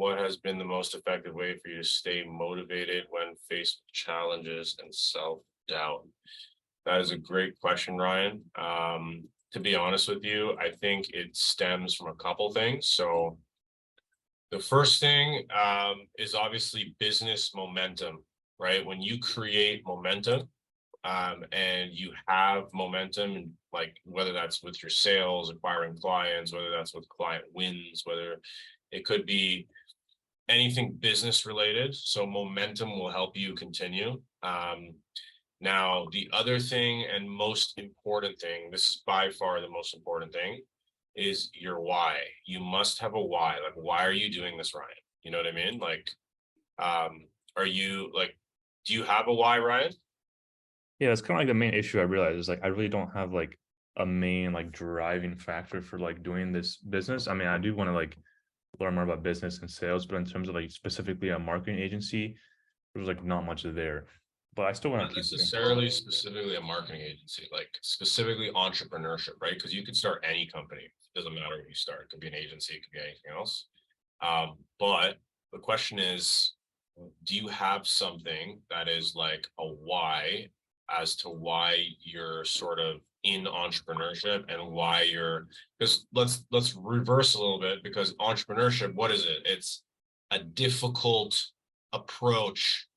what has been the most effective way for you to stay motivated when faced with challenges and self-doubt? That is a great question, Ryan. To be honest with you, I think it stems from a couple things. So the first thing is obviously business momentum, right? When you create momentum, and you have momentum, like whether that's with your sales, acquiring clients, whether that's with client wins, whether it could be anything business related. So momentum will help you continue. Now, the other thing and most important thing, this is by far the most important thing, is your why. You must have a why. Like, why are you doing this, Ryan? You know what I mean? Like, are you like, do you have a why, Ryan? Yeah, that's kind of like the main issue I realized is like I really don't have like a main like driving factor for like doing this business. I mean, I do want to like learn more about business and sales, but in terms of like specifically a marketing agency, there's like not much there. But I still want Not to keep doing. necessarily specifically a marketing agency, like specifically entrepreneurship, right? Because you could start any company. It doesn't matter when you start. It could be an agency, it could be anything else. But the question is, do you have something that is like a why as to why you're sort of in entrepreneurship and why you're, because let's reverse a little bit, because entrepreneurship, what is it? It's a difficult approach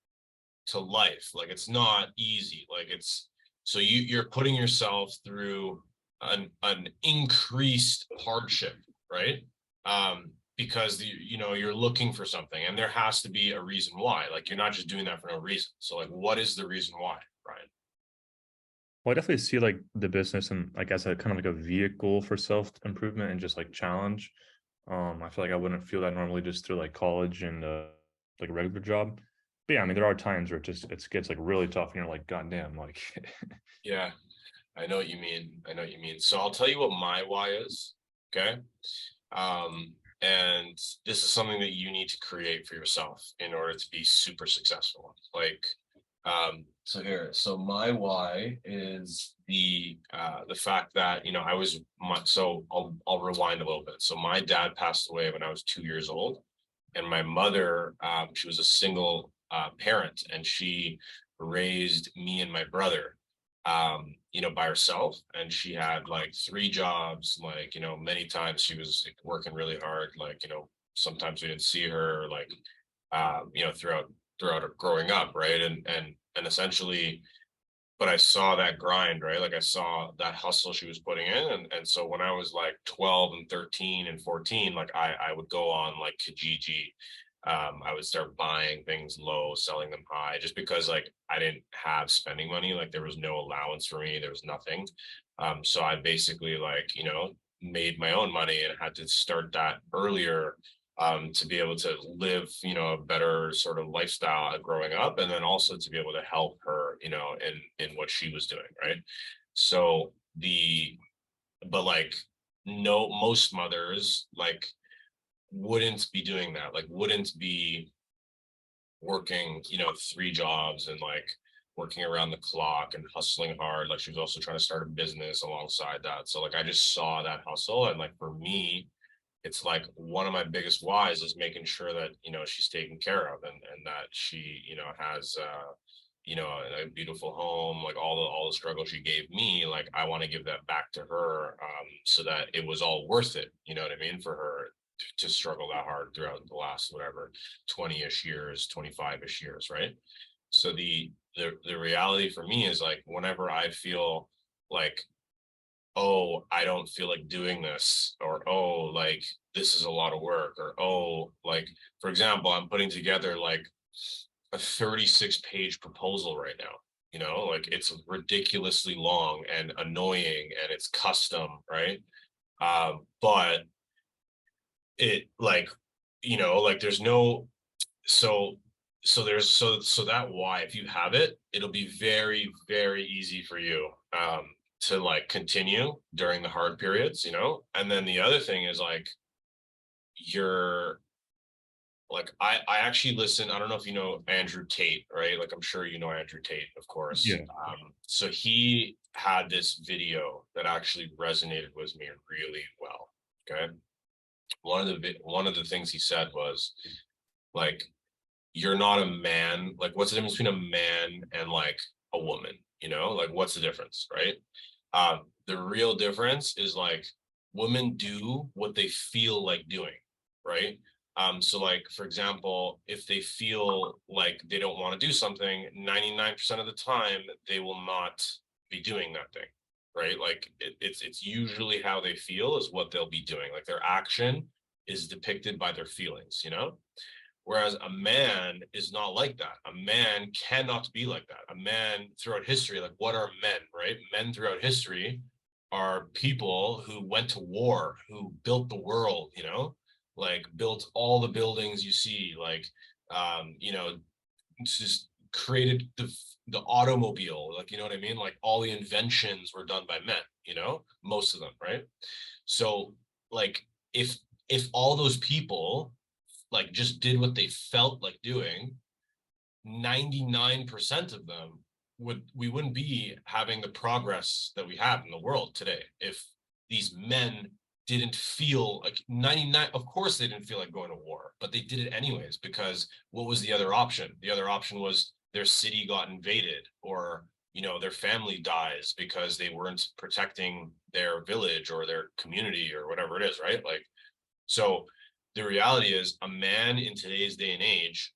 to life. Like, it's not easy. Like, it's, so you're putting yourself through an increased hardship, right? Because you're looking for something, and there has to be a reason why. Like, you're not just doing that for no reason. So like, what is the reason why, Brian? Well, I definitely see like the business and like as a kind of like a vehicle for self improvement and just like challenge. I feel like I wouldn't feel that normally just through like college and like a regular job. But yeah, I mean, there are times where it gets like really tough, and you're like, God damn, like, Yeah, I know what you mean. I know what you mean. So I'll tell you what my why is. Okay. And this is something that you need to create for yourself in order to be super successful. Like, so here, so my why is the fact that, so I'll rewind a little bit. So my dad passed away when I was 2 years old, and my mother, she was a single parent, and she raised me and my brother, by herself. And she had like three jobs. Like, many times she was working really hard. Like, sometimes we didn't see her, like, throughout her growing up, right? And essentially, but I saw that grind, right? Like, I saw that hustle she was putting in. And so when I was like 12 and 13 and 14, like I would go on like Kijiji. I would start buying things low, selling them high, just because like I didn't have spending money. Like, there was no allowance for me. There was nothing. So I basically, like, made my own money and had to start that earlier, to be able to live, a better sort of lifestyle growing up, and then also to be able to help her, in what she was doing, right? So but like, no, most mothers like wouldn't be doing that, like wouldn't be working, three jobs and like working around the clock and hustling hard. Like, she was also trying to start a business alongside that. So like, I just saw that hustle, and like for me, it's like one of my biggest whys is making sure that, she's taken care of, and that she, has a beautiful home. Like, all the struggle she gave me, like I want to give that back to her, so that it was all worth it, you know what I mean, for her to struggle that hard throughout the last whatever 20-ish years, 25-ish years, right? So the reality for me is, like, whenever I feel like, oh, I don't feel like doing this, or oh, like this is a lot of work, or oh, like, for example, I'm putting together like a 36-page proposal right now. Like, it's ridiculously long and annoying, and it's custom, right? But it, like, like, there's no, so so that why, if you have it, it'll be very, very easy for you, to like continue during the hard periods. And then the other thing is, like, you're like, I actually listen. I don't know if you know Andrew Tate, right? Like, I'm sure you know Andrew Tate, of course. yeah. So he had this video that actually resonated with me really well. Okay. one of the things he said was like, you're not a man. Like, what's the difference between a man and like a woman? You know, like what's the difference, right? The real difference is like women do what they feel like doing, right? So like for example, if they feel like they don't want to do something, 99% of the time they will not be doing that thing, right? Like it's usually how they feel is what they'll be doing. Like their action is depicted by their feelings, you know? Whereas a man is not like that. A man cannot be like that. A man throughout history, like what are men, right? Men throughout history are people who went to war, who built the world, you know, like built all the buildings you see, like, you know, just created the automobile, like, you know what I mean? Like all the inventions were done by men, you know, most of them, right? So like if all those people like just did what they felt like doing, 99% of them we wouldn't be having the progress that we have in the world today if these men didn't feel like 99. Of course they didn't feel like going to war, but they did it anyways, because what was the other option? The other option was their city got invaded, or you know, their family dies because they weren't protecting their village or their community or whatever it is, right? Like, so the reality is a man in today's day and age,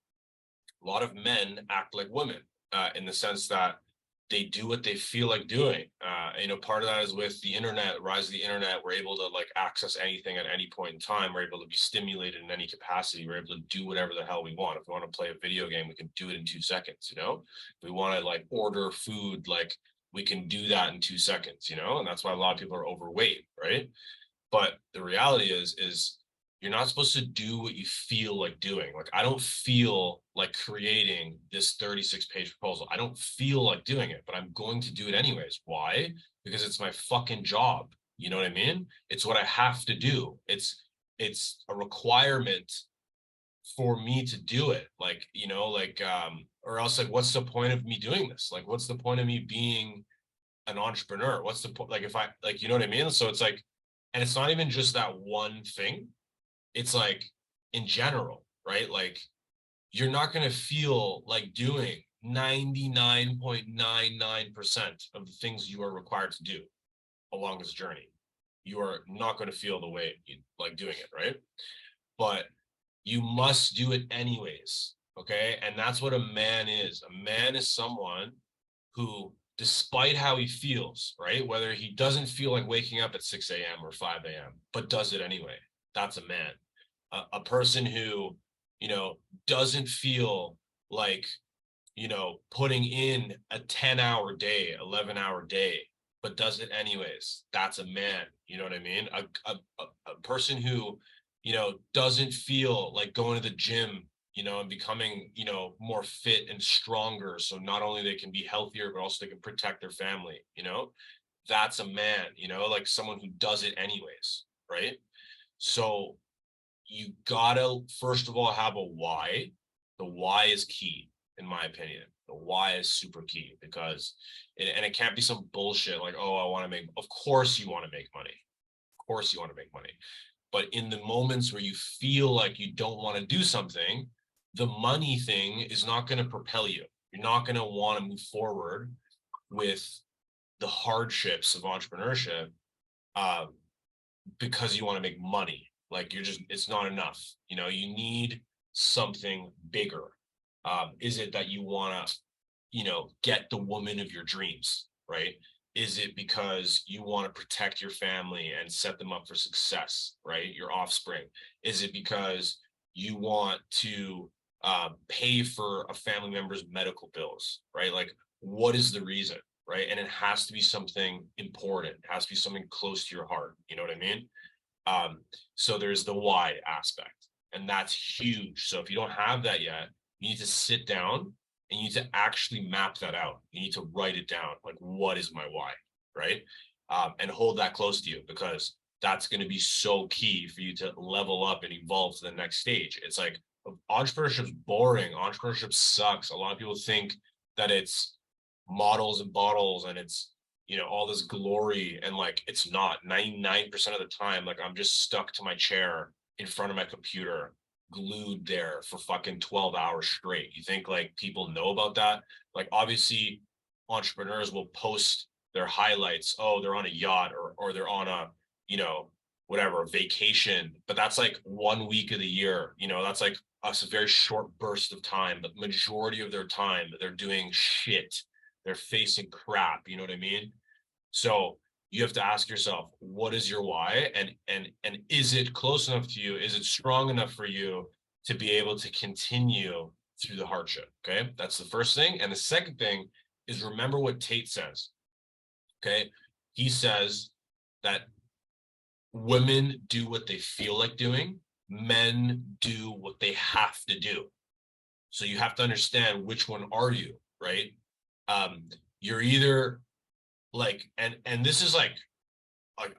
a lot of men act like women, in the sense that they do what they feel like doing. You know, part of that is with the internet, rise of the internet. We're able to like access anything at any point in time. We're able to be stimulated in any capacity. We're able to do whatever the hell we want. If we want to play a video game, we can do it in 2 seconds. You know, if we want to like order food, like we can do that in 2 seconds. You know, and that's why a lot of people are overweight, right? But the reality is you're not supposed to do what you feel like doing. Like, I don't feel like creating this 36-page proposal. I don't feel like doing it, but I'm going to do it anyways. Why? Because it's my fucking job. You know what I mean? It's what I have to do. It's a requirement for me to do it. Like, you know, like, or else like, what's the point of me doing this? Like, what's the point of me being an entrepreneur? What's the point? Like, if I like, you know what I mean? So it's like, and it's not even just that one thing. It's like in general, right? Like you're not going to feel like doing 99.99% of the things you are required to do along this journey. You are not going to feel the way you like doing it, right? But you must do it anyways. Okay. And that's what a man is. A man is someone who, despite how he feels, right? Whether he doesn't feel like waking up at 6 a.m. or 5 a.m., but does it anyway. That's a man. A person who, you know, doesn't feel like, you know, putting in a 10-hour day, 11-hour day, but does it anyways. That's a man. You know what I mean? A person who, you know, doesn't feel like going to the gym, you know, and becoming, you know, more fit and stronger. So not only they can be healthier, but also they can protect their family, you know, that's a man, you know, like someone who does it anyways. Right. So you gotta, first of all, have a why. The why is key, in my opinion. The why is super key, because and it can't be some bullshit like, oh, I want to make, of course you want to make money. Of course you want to make money. But in the moments where you feel like you don't want to do something, the money thing is not going to propel you. You're not going to want to move forward with the hardships of entrepreneurship, uh, because you want to make money. Like you're just, it's not enough. You know, you need something bigger. Is it that you want to, you know, get the woman of your dreams, right? Is it because you want to protect your family and set them up for success, right? Your offspring? Is it because you want to pay for a family member's medical bills, right? Like, what is the reason, right? And it has to be something important. It has to be something close to your heart. You know what I mean? So there's the why aspect, and that's huge. So if you don't have that yet, you need to sit down and you need to actually map that out. You need to write it down. Like, what is my why, right? And hold that close to you, because that's going to be so key for you to level up and evolve to the next stage. It's like entrepreneurship's boring. Entrepreneurship sucks. A lot of people think that it's models and bottles and it's, you know, all this glory, and like it's not. 99% of the time, like I'm just stuck to my chair in front of my computer, glued there for fucking 12 hours straight. You think like people know about that? Like obviously entrepreneurs will post their highlights. Oh, they're on a yacht, or they're on a, you know, whatever vacation, but that's like 1 week of the year. That's like a very short burst of time. The majority of their time they're doing shit. They're facing crap. You know what I mean? So you have to ask yourself, what is your why? And is it close enough to you? Is it strong enough for you to be able to continue through the hardship? Okay. That's the first thing. And the second thing is, remember what Tate says. Okay. He says that women do what they feel like doing, men do what they have to do. So you have to understand, which one are you, right? You're either like, and this is like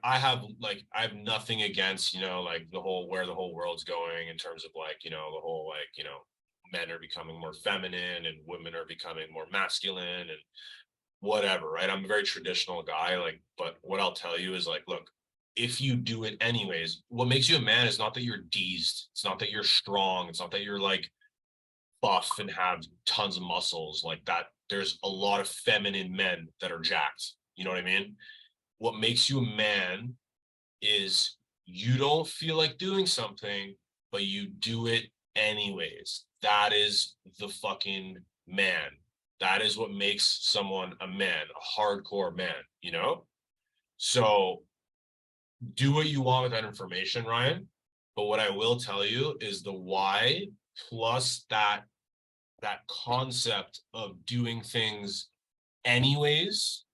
I have nothing against, like the whole, where the whole world's going in terms of like, the whole like, men are becoming more feminine and women are becoming more masculine and whatever, right? I'm a very traditional guy, like, but what I'll tell you is like, look, if you do it anyways, what makes you a man is not that you're deezed, it's not that you're strong, it's not that you're like buff and have tons of muscles like that. There's a lot of feminine men that are jacked. You know what I mean? What makes you a man is you don't feel like doing something, but you do it anyways. That is the fucking man. That is what makes someone a man, a hardcore man. So do what you want with that information, Ryan. But what I will tell you is the why, plus that concept of doing things anyways,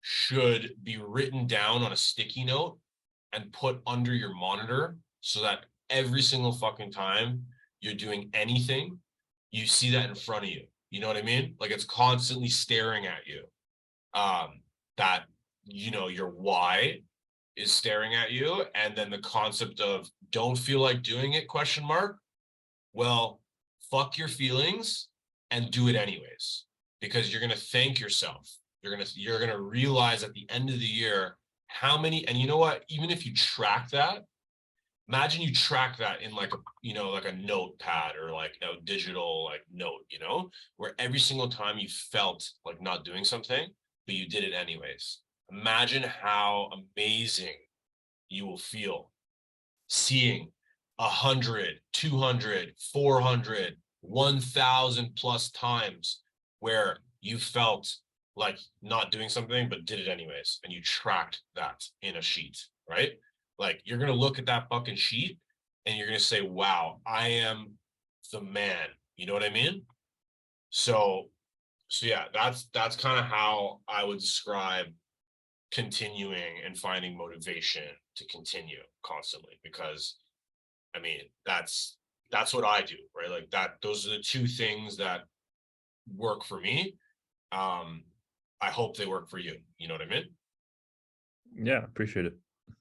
should be written down on a sticky note and put under your monitor, so that every single fucking time you're doing anything, you see that in front of you. You know what I mean? Like it's constantly staring at you. That, your why is staring at you. And then the concept of don't feel like doing it, question mark. Well, fuck your feelings and do it anyways, because you're going to thank yourself. You're going to realize at the end of the year how many, and you know what, even if you track that, imagine you track that in like like a notepad or like a digital like note, where every single time you felt like not doing something, but you did it anyways. Imagine how amazing you will feel seeing 100, 200, 400, 1,000 plus times where you felt like not doing something, but did it anyways. And you tracked that in a sheet, right? Like you're going to look at that fucking sheet and you're going to say, wow, I am the man. You know what I mean? So yeah, that's kind of how I would describe continuing and finding motivation to continue constantly, because I mean, that's what I do, right? Like that, those are the two things that work for me. I hope they work for you. You know what I mean? Yeah, appreciate it.